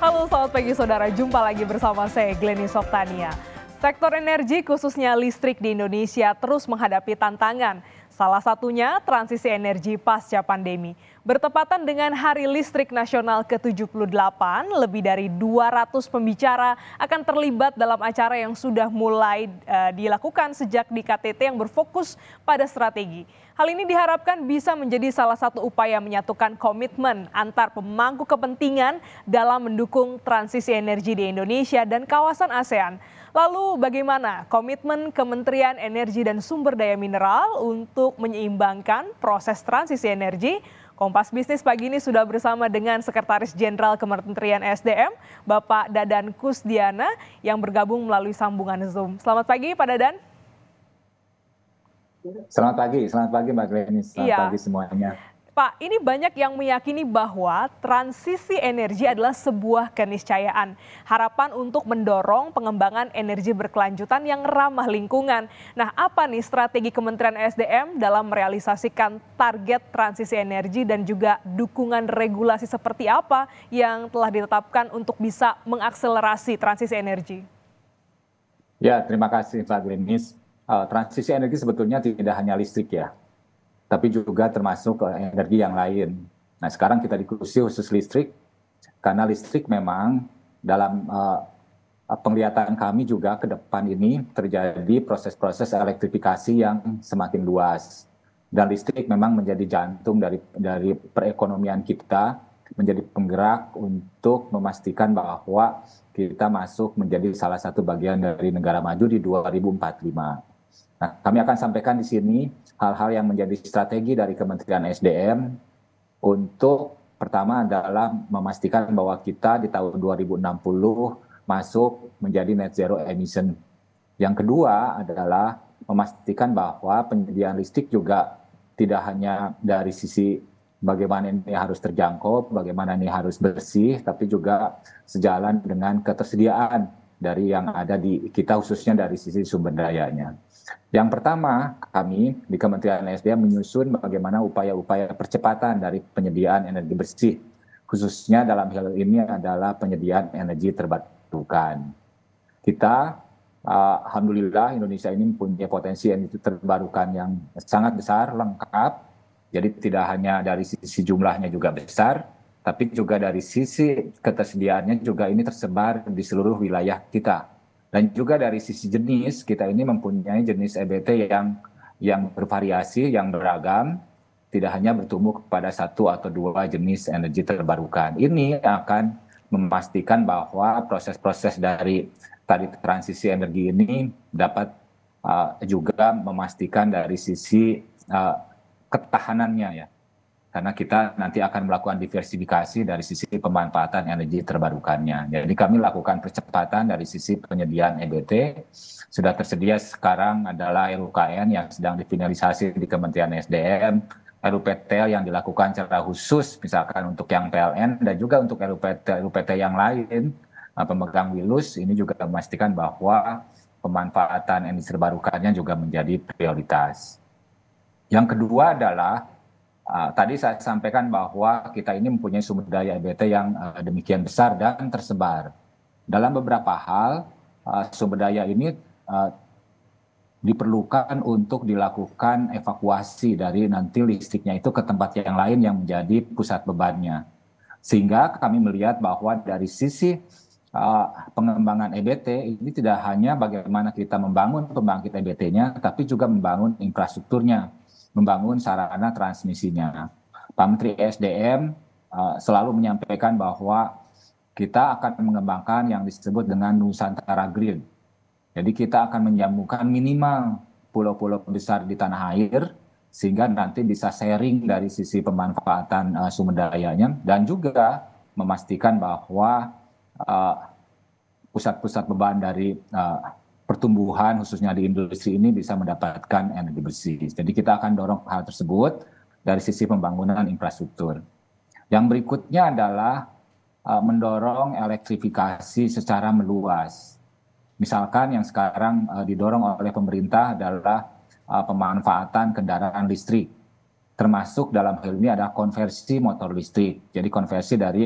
Halo, selamat pagi saudara. Jumpa lagi bersama saya, Glenny Soktania. Sektor energi khususnya listrik di Indonesia terus menghadapi tantangan. Salah satunya transisi energi pasca pandemi. Bertepatan dengan Hari Listrik Nasional ke-78, lebih dari 200 pembicara akan terlibat dalam acara yang sudah mulai dilakukan sejak di KTT yang berfokus pada strategi. Hal ini diharapkan bisa menjadi salah satu upaya menyatukan komitmen antar pemangku kepentingan dalam mendukung transisi energi di Indonesia dan kawasan ASEAN. Lalu bagaimana komitmen Kementerian Energi dan Sumber Daya Mineral untuk menyeimbangkan proses transisi energi? Kompas Bisnis pagi ini sudah bersama dengan Sekretaris Jenderal Kementerian SDM, Bapak Dadan Kusdiana, yang bergabung melalui sambungan Zoom. Selamat pagi, Pak Dadan. Selamat pagi Mbak Glenny, selamat pagi semuanya. Pak, ini banyak yang meyakini bahwa transisi energi adalah sebuah keniscayaan. Harapan untuk mendorong pengembangan energi berkelanjutan yang ramah lingkungan. Nah, apa nih strategi Kementerian SDM dalam merealisasikan target transisi energi dan juga dukungan regulasi seperti apa yang telah ditetapkan untuk bisa mengakselerasi transisi energi? Ya, terima kasih Mbak Glenny. Transisi energi sebetulnya tidak hanya listrik ya, tapi juga termasuk energi yang lain. Nah, sekarang kita diskusi khusus listrik, karena listrik memang dalam penglihatan kami juga ke depan ini terjadi proses-proses elektrifikasi yang semakin luas. Dan listrik memang menjadi jantung dari perekonomian kita, menjadi penggerak untuk memastikan bahwa kita masuk menjadi salah satu bagian dari negara maju di 2045. Nah, kami akan sampaikan di sini hal-hal yang menjadi strategi dari Kementerian SDM untuk pertama adalah memastikan bahwa kita di tahun 2060 masuk menjadi net zero emission. Yang kedua adalah memastikan bahwa penyediaan listrik juga tidak hanya dari sisi bagaimana ini harus terjangkau, bagaimana ini harus bersih, tapi juga sejalan dengan ketersediaan dari yang ada di kita khususnya dari sisi sumber dayanya. Yang pertama, kami di Kementerian SDM menyusun bagaimana upaya-upaya percepatan dari penyediaan energi bersih, khususnya dalam hal ini adalah penyediaan energi terbarukan. Kita, alhamdulillah Indonesia ini mempunyai potensi energi terbarukan yang sangat besar, lengkap. Jadi tidak hanya dari sisi jumlahnya juga besar, tapi juga dari sisi ketersediaannya juga ini tersebar di seluruh wilayah kita. Dan juga dari sisi jenis, kita ini mempunyai jenis EBT yang bervariasi, yang beragam, tidak hanya bertumbuh kepada satu atau dua jenis energi terbarukan. Ini akan memastikan bahwa proses-proses dari tadi transisi energi ini dapat juga memastikan dari sisi ketahanannya ya. Karena kita nanti akan melakukan diversifikasi dari sisi pemanfaatan energi terbarukannya. Jadi kami lakukan percepatan dari sisi penyediaan EBT. Sudah tersedia sekarang adalah RUKN yang sedang difinalisasi di Kementerian SDM, RUPTL yang dilakukan secara khusus misalkan untuk yang PLN dan juga untuk RUPT yang lain, pemegang WILUS, ini juga memastikan bahwa pemanfaatan energi terbarukannya juga menjadi prioritas. Yang kedua adalah tadi saya sampaikan bahwa kita ini mempunyai sumber daya EBT yang demikian besar dan tersebar. Dalam beberapa hal, sumber daya ini diperlukan untuk dilakukan evakuasi dari nanti listriknya itu ke tempat yang lain yang menjadi pusat bebannya. Sehingga kami melihat bahwa dari sisi pengembangan EBT ini tidak hanya bagaimana kita membangun pembangkit EBT-nya, tapi juga membangun infrastrukturnya, membangun sarana transmisinya. Pak Menteri SDM selalu menyampaikan bahwa kita akan mengembangkan yang disebut dengan Nusantara Green. Jadi kita akan menyambungkan minimal pulau-pulau besar di tanah air, sehingga nanti bisa sharing dari sisi pemanfaatan sumber dayanya, dan juga memastikan bahwa pusat-pusat beban dari pertumbuhan khususnya di industri ini bisa mendapatkan energi bersih. Jadi kita akan dorong hal tersebut dari sisi pembangunan infrastruktur. Yang berikutnya adalah mendorong elektrifikasi secara meluas. Misalkan yang sekarang didorong oleh pemerintah adalah pemanfaatan kendaraan listrik. Termasuk dalam hal ini ada konversi motor listrik. Jadi konversi dari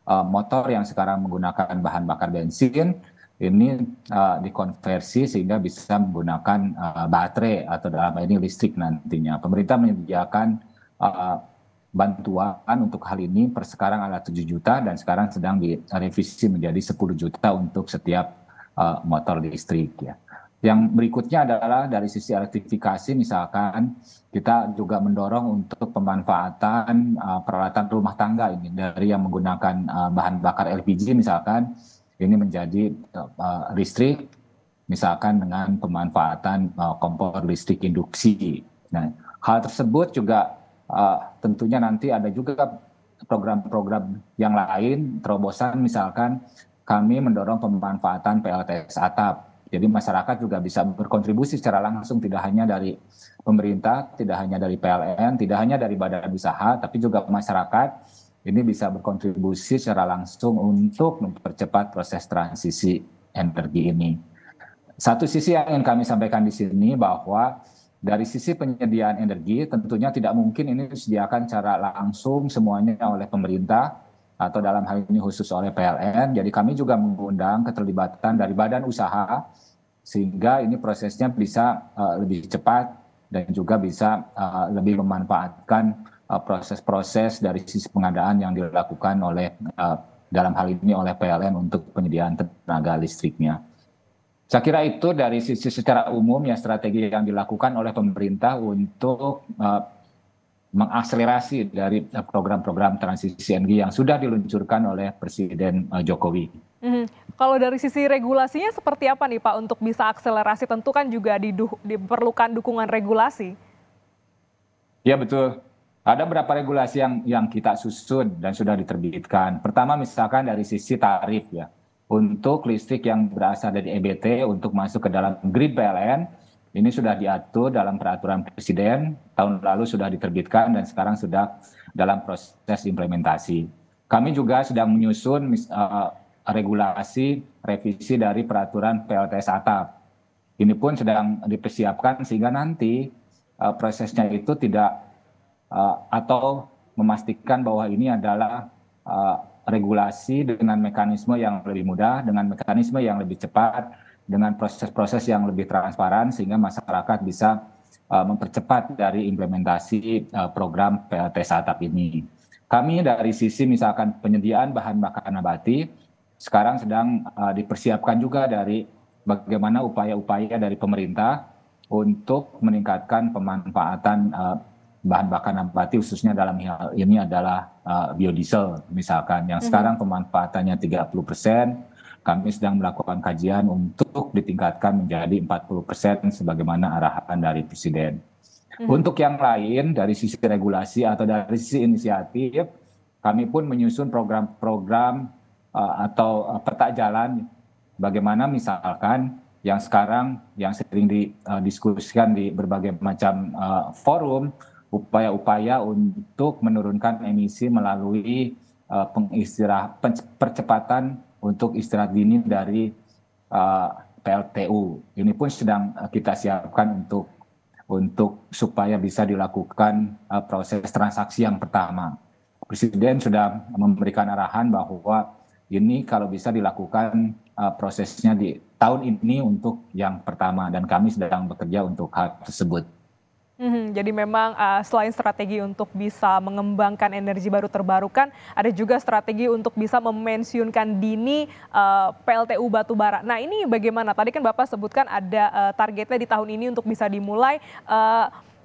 motor yang sekarang menggunakan bahan bakar bensin ini dikonversi sehingga bisa menggunakan baterai atau dalam hal ini listrik nantinya. Pemerintah menyediakan bantuan untuk hal ini per sekarang adalah 7 juta dan sekarang sedang direvisi menjadi 10 juta untuk setiap motor listrik ya. Yang berikutnya adalah dari sisi elektrifikasi, misalkan kita juga mendorong untuk pemanfaatan peralatan rumah tangga ini dari yang menggunakan bahan bakar LPG misalkan ini menjadi listrik, misalkan dengan pemanfaatan kompor listrik induksi. Nah, hal tersebut juga tentunya nanti ada juga program-program yang lain, terobosan misalkan kami mendorong pemanfaatan PLTS atap. Jadi masyarakat juga bisa berkontribusi secara langsung, tidak hanya dari pemerintah, tidak hanya dari PLN, tidak hanya dari badan usaha, tapi juga masyarakat ini bisa berkontribusi secara langsung untuk mempercepat proses transisi energi ini. Satu sisi yang ingin kami sampaikan di sini bahwa dari sisi penyediaan energi tentunya tidak mungkin ini disediakan secara langsung semuanya oleh pemerintah atau dalam hal ini khusus oleh PLN. Jadi kami juga mengundang keterlibatan dari badan usaha sehingga ini prosesnya bisa lebih cepat dan juga bisa lebih memanfaatkan proses-proses dari sisi pengadaan yang dilakukan oleh dalam hal ini oleh PLN untuk penyediaan tenaga listriknya. Saya kira itu dari sisi secara umum ya strategi yang dilakukan oleh pemerintah untuk mengakselerasi dari program-program transisi energi yang sudah diluncurkan oleh Presiden Jokowi. Kalau dari sisi regulasinya seperti apa nih Pak untuk bisa akselerasi? Tentu kan juga diperlukan dukungan regulasi. Ya betul. Ada beberapa regulasi yang kita susun dan sudah diterbitkan. Pertama misalkan dari sisi tarif ya. Untuk listrik yang berasal dari EBT untuk masuk ke dalam grid PLN, ini sudah diatur dalam peraturan Presiden, tahun lalu sudah diterbitkan dan sekarang sudah dalam proses implementasi. Kami juga sedang menyusun regulasi revisi dari peraturan PLTS atap. Ini pun sedang dipersiapkan sehingga nanti prosesnya itu tidak atau memastikan bahwa ini adalah regulasi dengan mekanisme yang lebih mudah, dengan mekanisme yang lebih cepat, dengan proses-proses yang lebih transparan sehingga masyarakat bisa mempercepat dari implementasi program PLTS atap ini. Kami dari sisi misalkan penyediaan bahan bakar nabati, sekarang sedang dipersiapkan juga dari bagaimana upaya-upaya dari pemerintah untuk meningkatkan pemanfaatan bahan bakar nabati khususnya dalam hal ini adalah biodiesel misalkan yang sekarang pemanfaatannya 30%, kami sedang melakukan kajian untuk ditingkatkan menjadi 40% sebagaimana arahan dari Presiden. Untuk yang lain dari sisi regulasi atau dari sisi inisiatif, kami pun menyusun program-program atau peta jalan bagaimana misalkan yang sekarang yang sering didiskusikan di berbagai macam forum, upaya-upaya untuk menurunkan emisi melalui percepatan untuk istirahat dini dari PLTU. Ini pun sedang kita siapkan untuk supaya bisa dilakukan proses transaksi yang pertama. Presiden sudah memberikan arahan bahwa ini kalau bisa dilakukan prosesnya di tahun ini untuk yang pertama dan kami sedang bekerja untuk hal tersebut. Jadi memang selain strategi untuk bisa mengembangkan energi baru terbarukan, ada juga strategi untuk bisa memensiunkan dini PLTU batubara. Nah ini bagaimana? Tadi kan Bapak sebutkan ada targetnya di tahun ini untuk bisa dimulai.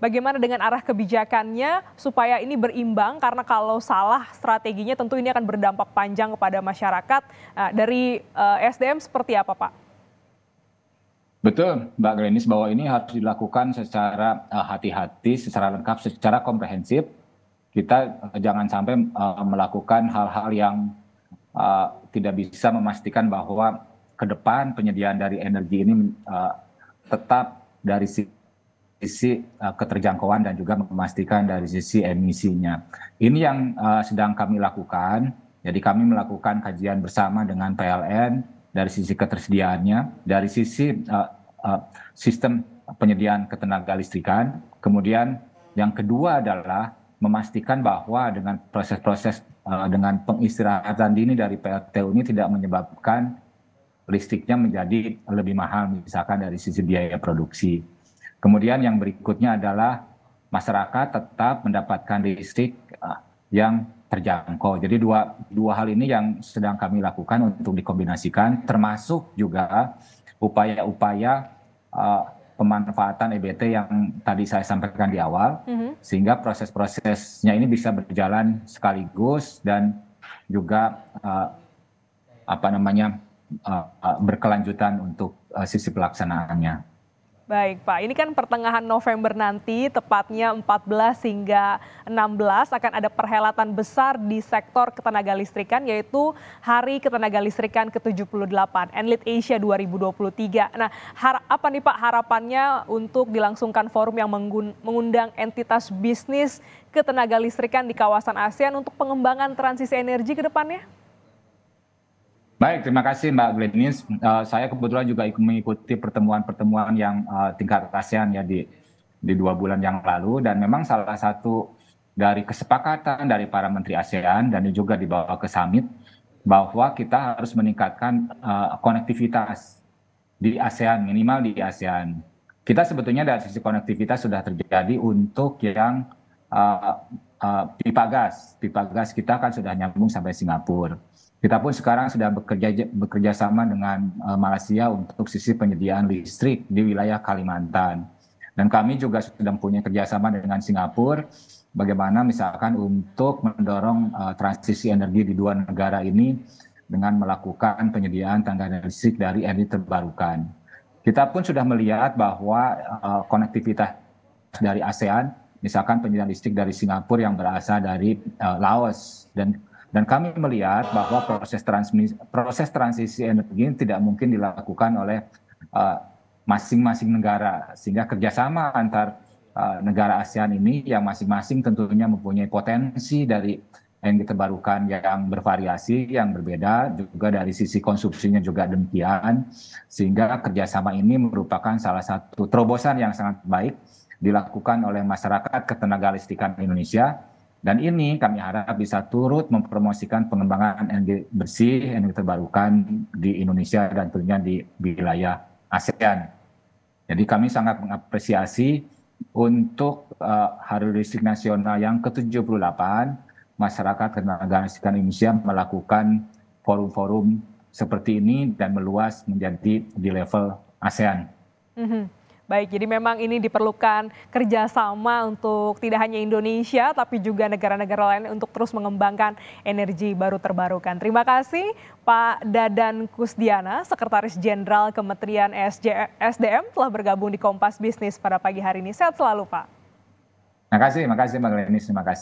Bagaimana dengan arah kebijakannya supaya ini berimbang? Karena kalau salah strateginya tentu ini akan berdampak panjang kepada masyarakat. Dari SDM seperti apa Pak? Betul, Mbak Glenis, bahwa ini harus dilakukan secara hati-hati, secara lengkap, secara komprehensif. Kita jangan sampai melakukan hal-hal yang tidak bisa memastikan bahwa ke depan penyediaan dari energi ini tetap dari sisi keterjangkauan dan juga memastikan dari sisi emisinya. Ini yang sedang kami lakukan. Jadi kami melakukan kajian bersama dengan PLN, dari sisi ketersediaannya, dari sisi sistem penyediaan ketenaga listrikan. Kemudian yang kedua adalah memastikan bahwa dengan proses-proses dengan pengistirahatan dini dari PLTU ini tidak menyebabkan listriknya menjadi lebih mahal, misalkan dari sisi biaya produksi. Kemudian yang berikutnya adalah masyarakat tetap mendapatkan listrik yang terjangkau. Jadi dua hal ini yang sedang kami lakukan untuk dikombinasikan, termasuk juga upaya-upaya pemanfaatan EBT yang tadi saya sampaikan di awal, sehingga proses-prosesnya ini bisa berjalan sekaligus dan juga berkelanjutan untuk sisi pelaksanaannya. Baik Pak, ini kan pertengahan November nanti, tepatnya 14 hingga 16 akan ada perhelatan besar di sektor ketenagalistrikan, yaitu Hari Ketenagalistrikan ke-78, Enlit Asia 2023. Nah, apa nih Pak harapannya untuk dilangsungkan forum yang mengundang entitas bisnis ketenagalistrikan di kawasan ASEAN untuk pengembangan transisi energi ke depannya? Baik, terima kasih Mbak Glenis. Saya kebetulan juga mengikuti pertemuan-pertemuan yang tingkat ASEAN ya di 2 bulan yang lalu, dan memang salah satu dari kesepakatan dari para menteri ASEAN dan juga dibawa ke summit bahwa kita harus meningkatkan konektivitas di ASEAN, minimal di ASEAN. Kita sebetulnya dari sisi konektivitas sudah terjadi untuk yang pipa gas kita kan sudah nyambung sampai Singapura. Kita pun sekarang sudah bekerja sama dengan Malaysia untuk sisi penyediaan listrik di wilayah Kalimantan. Dan kami juga sudah mempunyai kerjasama dengan Singapura, bagaimana misalkan untuk mendorong transisi energi di 2 negara ini dengan melakukan penyediaan tenaga listrik dari energi terbarukan. Kita pun sudah melihat bahwa konektivitas dari ASEAN, misalkan penyediaan listrik dari Singapura yang berasal dari Laos, dan kami melihat bahwa proses transisi energi ini tidak mungkin dilakukan oleh masing-masing negara, sehingga kerjasama antar negara ASEAN ini yang masing-masing tentunya mempunyai potensi dari energi terbarukan yang bervariasi, yang berbeda, juga dari sisi konsumsinya juga demikian, sehingga kerjasama ini merupakan salah satu terobosan yang sangat baik dilakukan oleh masyarakat ketenagalistrikan Indonesia. Dan ini kami harap bisa turut mempromosikan pengembangan energi bersih, energi terbarukan di Indonesia dan tentunya di wilayah ASEAN. Jadi kami sangat mengapresiasi untuk Hari Listrik Nasional yang ke-78, masyarakat ketenagalistrikan Indonesia melakukan forum-forum seperti ini dan meluas menjadi di level ASEAN. Baik, jadi memang ini diperlukan kerjasama untuk tidak hanya Indonesia, tapi juga negara-negara lain untuk terus mengembangkan energi baru terbarukan. Terima kasih Pak Dadan Kusdiana, Sekretaris Jenderal Kementerian SDM telah bergabung di Kompas Bisnis pada pagi hari ini. Sehat selalu Pak. Terima kasih Mbak Glenis, terima kasih.